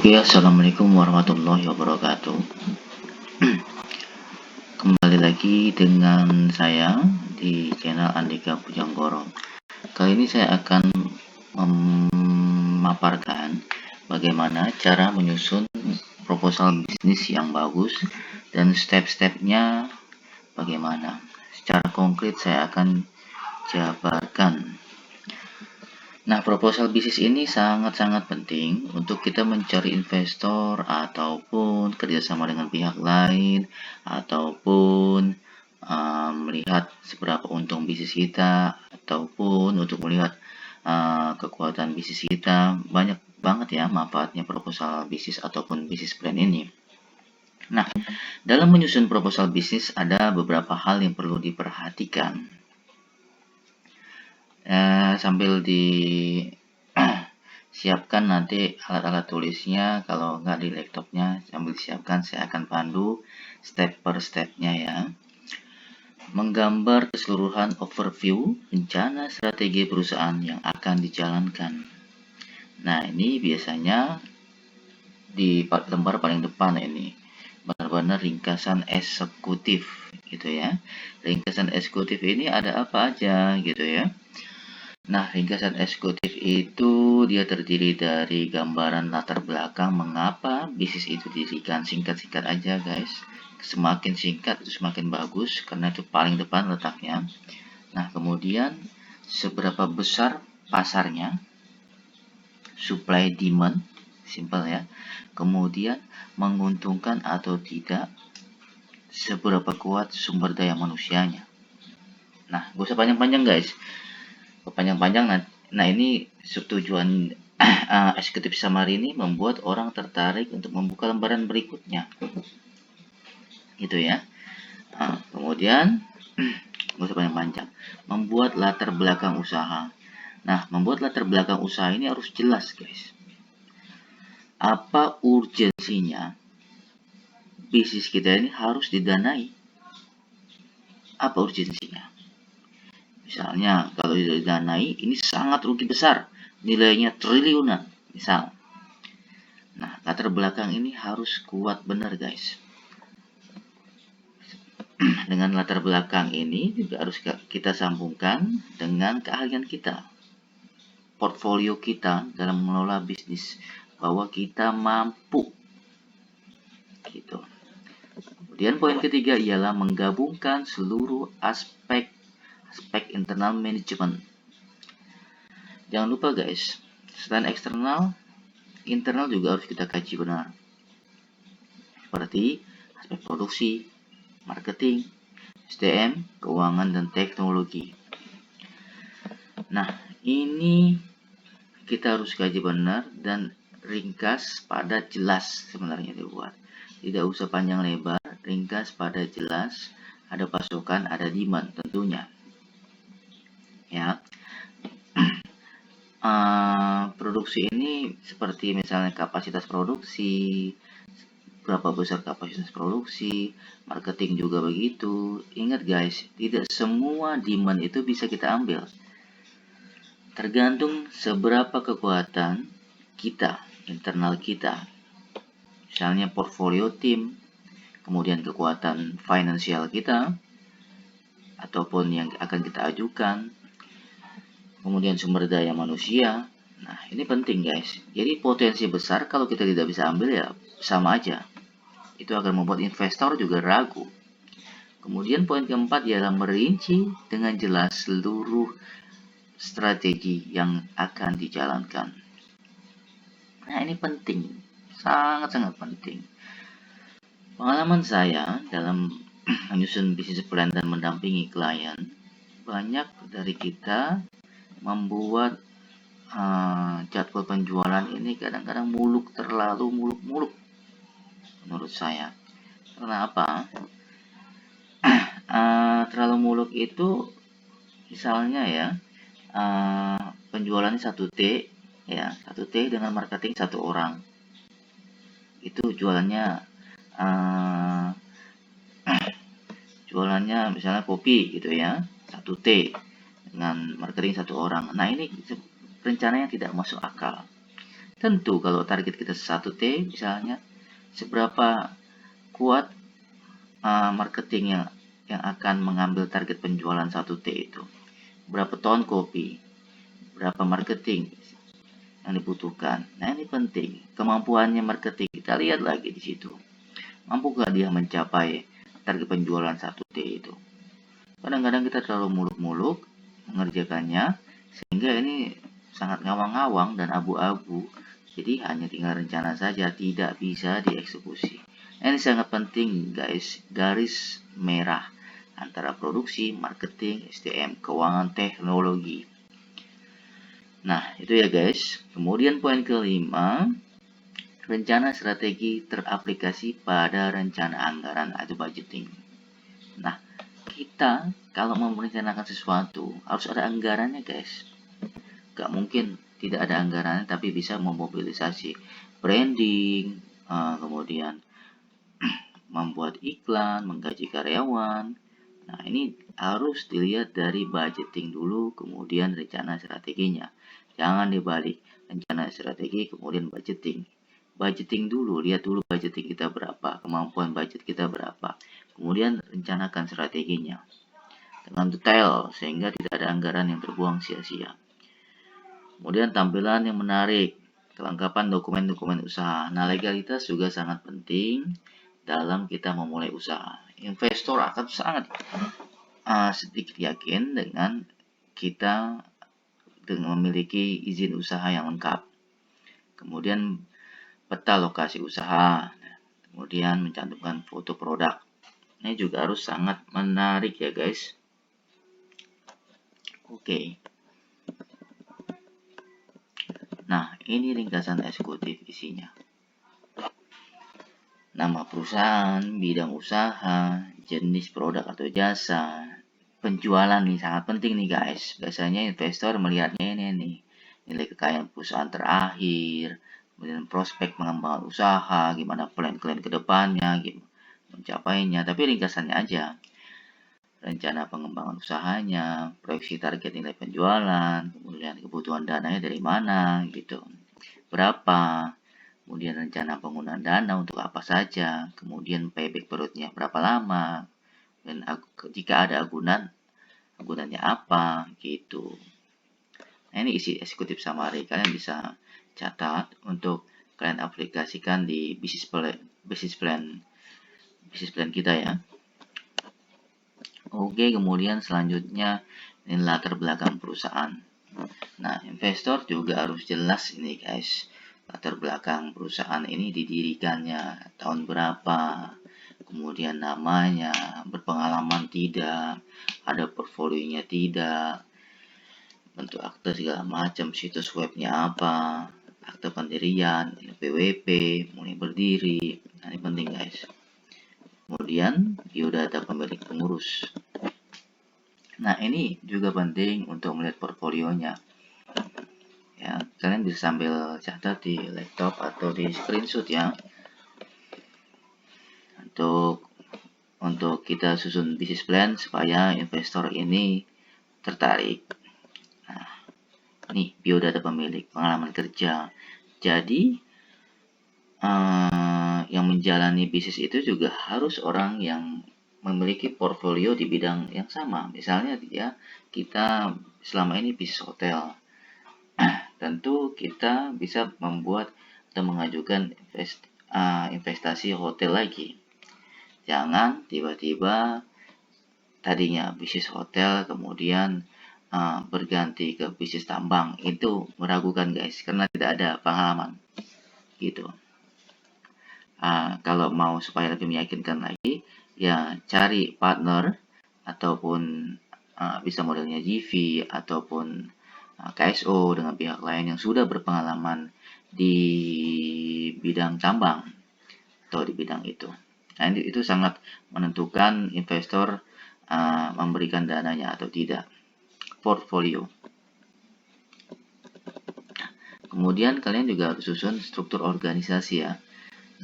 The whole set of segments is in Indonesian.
Oke, assalamualaikum warahmatullahi wabarakatuh. Kembali lagi dengan saya di channel Andika Pujanggoro. Kali ini saya akan memaparkan bagaimana cara menyusun proposal bisnis yang bagus dan step-stepnya bagaimana. Secara konkret saya akan jabarkan. Nah, proposal bisnis ini sangat-sangat penting untuk kita mencari investor ataupun kerjasama dengan pihak lain ataupun melihat seberapa untung bisnis kita ataupun untuk melihat kekuatan bisnis kita. Banyak banget ya manfaatnya proposal bisnis ataupun bisnis plan ini. Nah, dalam menyusun proposal bisnis ada beberapa hal yang perlu diperhatikan. Sambil disiapkan nanti alat-alat tulisnya, kalau nggak di laptopnya sambil disiapkan, saya akan pandu step per stepnya ya. Menggambar keseluruhan overview rencana strategi perusahaan yang akan dijalankan. Nah, ini biasanya di lembar paling depan ini benar-benar ringkasan eksekutif gitu ya. Ringkasan eksekutif ini ada apa aja gitu ya. Nah, ringkasan eksekutif itu dia terdiri dari gambaran latar belakang mengapa bisnis itu didirikan. Singkat-singkat aja guys. Semakin singkat itu semakin bagus karena itu paling depan letaknya. Nah, kemudian seberapa besar pasarnya, supply demand, simple ya. Kemudian menguntungkan atau tidak, seberapa kuat sumber daya manusianya. Nah, gak usah panjang-panjang guys. Panjang-panjang. Nah, ini tujuan eksekutif summary ini membuat orang tertarik untuk membuka lembaran berikutnya gitu ya. Kemudian gak usah panjang-panjang, membuat latar belakang usaha. Nah, membuat latar belakang usaha ini harus jelas guys. Apa urgensinya bisnis kita ini harus didanai? Apa urgensinya? Misalnya kalau tidak didanai ini sangat rugi besar, nilainya triliunan misal. Nah, latar belakang ini harus kuat benar guys. Dengan latar belakang ini juga harus kita sambungkan dengan keahlian kita, portfolio kita dalam mengelola bisnis, bahwa kita mampu gitu. Kemudian poin ketiga ialah menggabungkan seluruh aspek internal manajemen. Jangan lupa guys, selain eksternal, internal juga harus kita kaji benar. Seperti aspek produksi, marketing, SDM, keuangan, dan teknologi. Nah, ini kita harus kaji benar dan ringkas, padat, jelas sebenarnya dibuat. Tidak usah panjang lebar, ringkas, padat, jelas. Ada pasokan, ada demand tentunya. Ya. Produksi ini seperti misalnya kapasitas produksi, berapa besar kapasitas produksi, marketing juga begitu. Ingat guys, tidak semua demand itu bisa kita ambil. Tergantung seberapa kekuatan kita, internal kita. Misalnya portfolio tim, kemudian kekuatan finansial kita, ataupun yang akan kita ajukan, kemudian sumber daya manusia. Nah, ini penting guys. Jadi potensi besar kalau kita tidak bisa ambil ya sama aja. Itu akan membuat investor juga ragu. Kemudian poin keempat ialah merinci dengan jelas seluruh strategi yang akan dijalankan. Nah, ini penting, sangat-sangat penting. Pengalaman saya dalam menyusun bisnis plan dan mendampingi klien, banyak dari kita membuat jadwal penjualan ini kadang-kadang terlalu muluk-muluk menurut saya. Karena apa? Terlalu muluk itu misalnya ya, penjualannya 1T ya, 1T dengan marketing 1 orang. Itu jualannya misalnya kopi gitu ya, 1T dengan marketing 1 orang. Nah, ini rencananya tidak masuk akal. Tentu kalau target kita 1T misalnya, seberapa kuat marketing yang akan mengambil target penjualan 1T itu. Berapa ton kopi, berapa marketing yang dibutuhkan. Nah, ini penting. Kemampuannya marketing kita lihat lagi di situ. Mampukah dia mencapai target penjualan 1T itu? Kadang-kadang kita terlalu muluk-muluk mengerjakannya, sehingga ini sangat ngawang-ngawang dan abu-abu. Jadi hanya tinggal rencana saja, tidak bisa dieksekusi. Ini sangat penting guys, garis merah antara produksi, marketing, SDM, keuangan, teknologi. Nah, itu ya guys. Kemudian poin kelima, rencana strategi teraplikasi pada rencana anggaran atau budgeting. Nah, kita kalau mau merencanakan sesuatu harus ada anggarannya guys. Gak mungkin tidak ada anggarannya tapi bisa memobilisasi branding, kemudian membuat iklan, menggaji karyawan. Nah, ini harus dilihat dari budgeting dulu, kemudian rencana strateginya. Jangan dibalik, rencana strategi, kemudian budgeting. Budgeting dulu, lihat dulu budgeting kita berapa, kemampuan budget kita berapa. Kemudian rencanakan strateginya dengan detail, sehingga tidak ada anggaran yang terbuang sia-sia. Kemudian tampilan yang menarik, kelengkapan dokumen-dokumen usaha. Nah, legalitas juga sangat penting dalam kita memulai usaha. Investor akan sangat sedikit yakin dengan kita dengan memiliki izin usaha yang lengkap. Kemudian peta lokasi usaha, kemudian mencantumkan foto produk. Ini juga harus sangat menarik ya guys. Oke. Nah, ini ringkasan eksekutif isinya. Nama perusahaan, bidang usaha, jenis produk atau jasa, penjualan nih sangat penting nih guys. Biasanya investor melihatnya ini nih, nilai kekayaan perusahaan terakhir, kemudian prospek pengembangan usaha, gimana plan-plan ke depannya, gimana mencapainya. Tapi ringkasannya aja, rencana pengembangan usahanya, proyeksi target nilai penjualan, kemudian kebutuhan dananya dari mana gitu, berapa, kemudian rencana penggunaan dana untuk apa saja, kemudian payback periodnya berapa lama, dan jika ada agunannya apa gitu. Nah, ini isi eksekutif summary, kalian bisa catat untuk kalian aplikasikan di bisnis plan kita ya. Oke, kemudian selanjutnya ini latar belakang perusahaan. Nah, investor juga harus jelas ini guys. Latar belakang perusahaan ini didirikannya tahun berapa, kemudian namanya, berpengalaman tidak, ada portfolionya tidak, bentuk akte segala macam, situs webnya apa, akte pendirian, PWP, mulai berdiri. Nah, ini penting guys. Kemudian biodata pemilik pengurus. Nah, ini juga penting untuk melihat portfolionya. Ya, kalian bisa sambil catat di laptop atau di screenshot ya. Untuk kita susun bisnis plan supaya investor ini tertarik. Nah, nih biodata pemilik, pengalaman kerja. Jadi yang menjalani bisnis itu juga harus orang yang memiliki portfolio di bidang yang sama. Misalnya kita selama ini bisnis hotel. Tentu kita bisa membuat atau mengajukan investasi hotel lagi. Jangan tiba-tiba tadinya bisnis hotel kemudian berganti ke bisnis tambang. Itu meragukan guys, karena tidak ada pengalaman gitu. Kalau mau supaya lebih meyakinkan lagi, ya cari partner ataupun bisa modelnya GV ataupun KSO dengan pihak lain yang sudah berpengalaman di bidang tambang atau di bidang itu. Nah, itu sangat menentukan investor memberikan dananya atau tidak. Portfolio. Kemudian kalian juga harus susun struktur organisasi ya.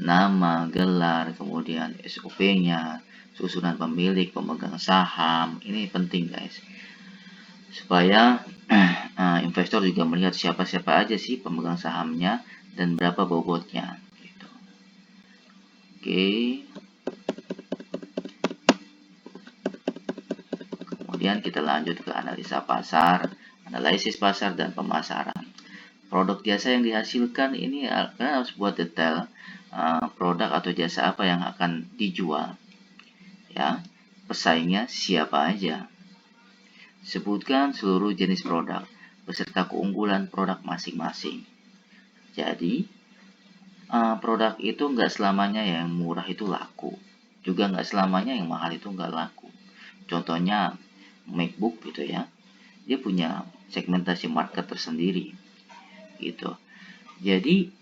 Nama, gelar, kemudian SOP-nya, susunan pemilik, pemegang saham. Ini penting guys. Supaya investor juga melihat siapa-siapa aja sih pemegang sahamnya dan berapa bobotnya gitu. Oke. Kemudian kita lanjut ke analisa pasar, analisis pasar dan pemasaran. Produk jasa yang dihasilkan ini kalian harus buat detail produk atau jasa apa yang akan dijual. Ya, pesaingnya siapa aja. Sebutkan seluruh jenis produk beserta keunggulan produk masing-masing. Jadi, produk itu nggak selamanya yang murah itu laku. Juga nggak selamanya yang mahal itu nggak laku. Contohnya, MacBook gitu ya. Dia punya segmentasi market tersendiri gitu. Jadi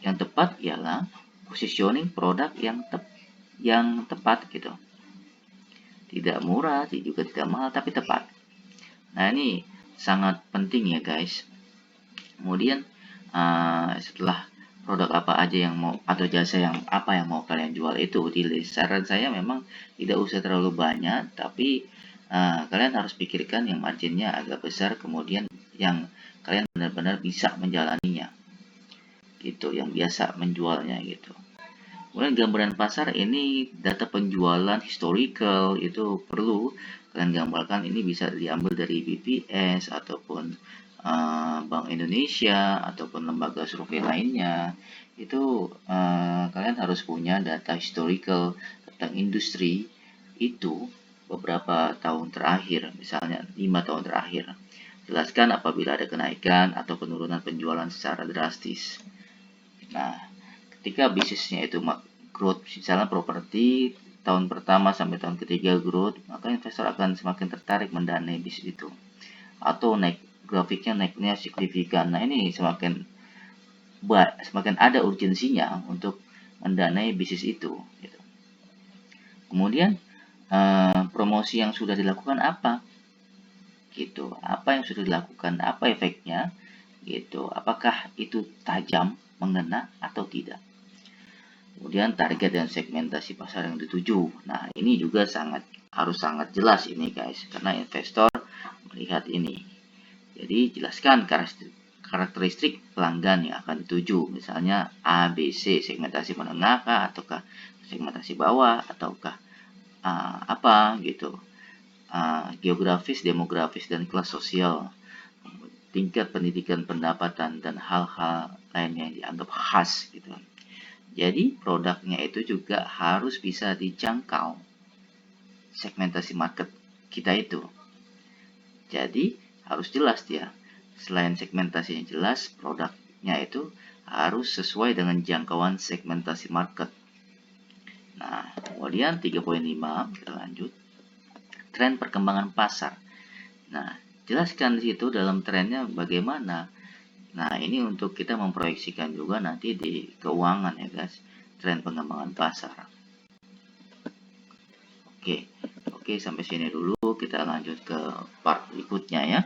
yang tepat ialah positioning produk yang tepat gitu. Tidak murah, juga tidak mahal, tapi tepat. Nah, ini sangat penting ya guys. Kemudian setelah produk apa aja yang mau atau jasa yang apa yang mau kalian jual itu di list. Saran saya memang tidak usah terlalu banyak, tapi kalian harus pikirkan yang marginnya agak besar, kemudian yang kalian benar-benar bisa menjalaninya gitu, yang biasa menjualnya gitu. Kemudian gambaran pasar ini data penjualan historical itu perlu kalian gambarkan. Ini bisa diambil dari BPS ataupun Bank Indonesia ataupun lembaga survei lainnya. Itu kalian harus punya data historical tentang industri itu beberapa tahun terakhir, misalnya 5 tahun terakhir. Jelaskan apabila ada kenaikan atau penurunan penjualan secara drastis. Nah, ketika bisnisnya itu growth, misalnya properti tahun pertama sampai tahun ketiga growth, maka investor akan semakin tertarik mendanai bisnis itu. Atau grafiknya naiknya signifikan. Nah, ini semakin ada urgensinya untuk mendanai bisnis itu gitu. Kemudian promosi yang sudah dilakukan apa gitu, apa yang sudah dilakukan, apa efeknya gitu, apakah itu tajam, mengena atau tidak. Kemudian target dan segmentasi pasar yang dituju. Nah, ini juga harus sangat jelas ini guys, karena investor melihat ini. Jadi jelaskan karakteristik pelanggan yang akan dituju, misalnya A, B, C, segmentasi menengah kah, ataukah segmentasi bawah, ataukah apa gitu, geografis, demografis, dan kelas sosial, tingkat pendidikan, pendapatan, dan hal-hal lain yang dianggap khas gitu. Jadi produknya itu juga harus bisa dijangkau segmentasi market kita itu. Jadi harus jelas dia. Selain segmentasinya jelas, produknya itu harus sesuai dengan jangkauan segmentasi market. Nah, kemudian 3.5 kita lanjut. Tren perkembangan pasar. Nah, jelaskan di situ dalam trennya bagaimana. Nah, ini untuk kita memproyeksikan juga nanti di keuangan ya guys, tren pengembangan pasar. Oke, sampai sini dulu, kita lanjut ke part berikutnya ya.